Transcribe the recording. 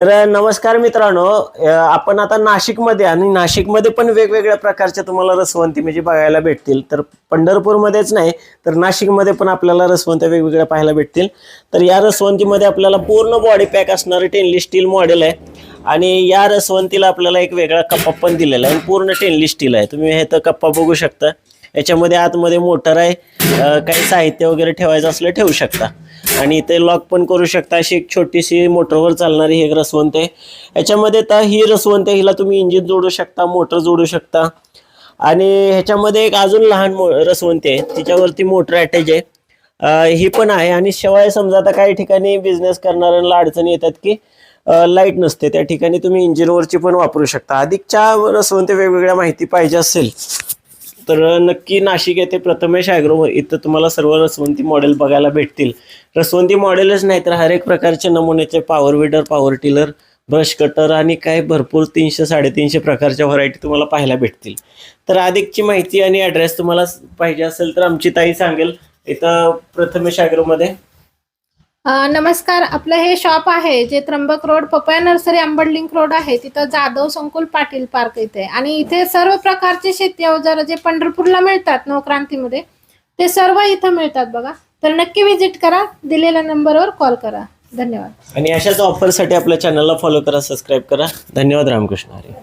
तर नमस्कार मित्रांनो, आपण आता नाशिकमध्ये आणि नाशिकमध्ये पण वेगवेगळ्या प्रकारच्या तुम्हाला रसवंती म्हणजे बघायला भेटतील. तर पंढरपूरमध्येच नाही तर नाशिकमध्ये पण आपल्याला रसवंत्या वेगवेगळ्या पाहायला भेटतील. तर या रसवंतीमध्ये आपल्याला पूर्ण बॉडी पॅक असणारे स्टेनलेस स्टील मॉडेल आहे आणि या रसवंतीला आपल्याला एक वेगळा कप्पा पण दिलेला आहे. पूर्ण स्टेनलेस स्टील आहे. तुम्ही हे तर कप्पा बघू शकता. याच्यामध्ये आतमध्ये मोटर आहे, काही साहित्य वगैरे ठेवायचं असलं ठेवू शकता आणि इथे लॉक पण करू शकता. अशी एक छोटीशी मोटरवर चालणारी ही रसवंत आहे. याच्यामध्ये तर ही रसवंत हिला तुम्ही इंजिन जोडू शकता, मोटर जोडू शकता आणि ह्याच्यामध्ये एक अजून लहान रसवंती आहे, तिच्यावरती मोटर अटॅच आहे. ही पण आहे. आणि शिवाय समजा आता काही ठिकाणी बिझनेस करणाऱ्यांना अडचणी येतात की लाईट नसते, त्या ठिकाणी तुम्ही इंजिनवरची पण वापरू शकता. अधिकच्या रसवंती वेगवेगळ्या माहिती पाहिजे असेल तर नक्की नाशिक येथे प्रथमेश ॲग्रो इथं तुम्हाला सर्व रसवंती मॉडेल बघायला भेटतील. रसवंती मॉडेलच नाही तर हर एक प्रकारचे नमुन्याचे power weeder, power tiller, brush cutter आणि काय भरपूर 300-350 प्रकारच्या व्हरायटी तुम्हाला पाहायला भेटतील. तर अधिकची माहिती आणि ॲड्रेस तुम्हाला पाहिजे असेल तर आमची ताई सांगेल इथं प्रथमेश ॲग्रोमध्ये. नमस्कार. आपलं हे शॉप आहे जे Trimbak road, papaya nursery, Ambad link road आहे, तिथं जाधव संकुल पाटील पार्क इथे. आणि इथे सर्व प्रकारचे शेती अवजार जे पंढरपूरला मिळतात नवक्रांतीमध्ये ते सर्व इथं मिळतात बघा. तर नक्की विजिट करा, दिलेल्या नंबरवर कॉल करा. धन्यवाद. आणि अशाच ऑफरसाठी आपल्या चॅनलला फॉलो करा, सबस्क्राईब करा. धन्यवाद. रामकृष्ण हरी.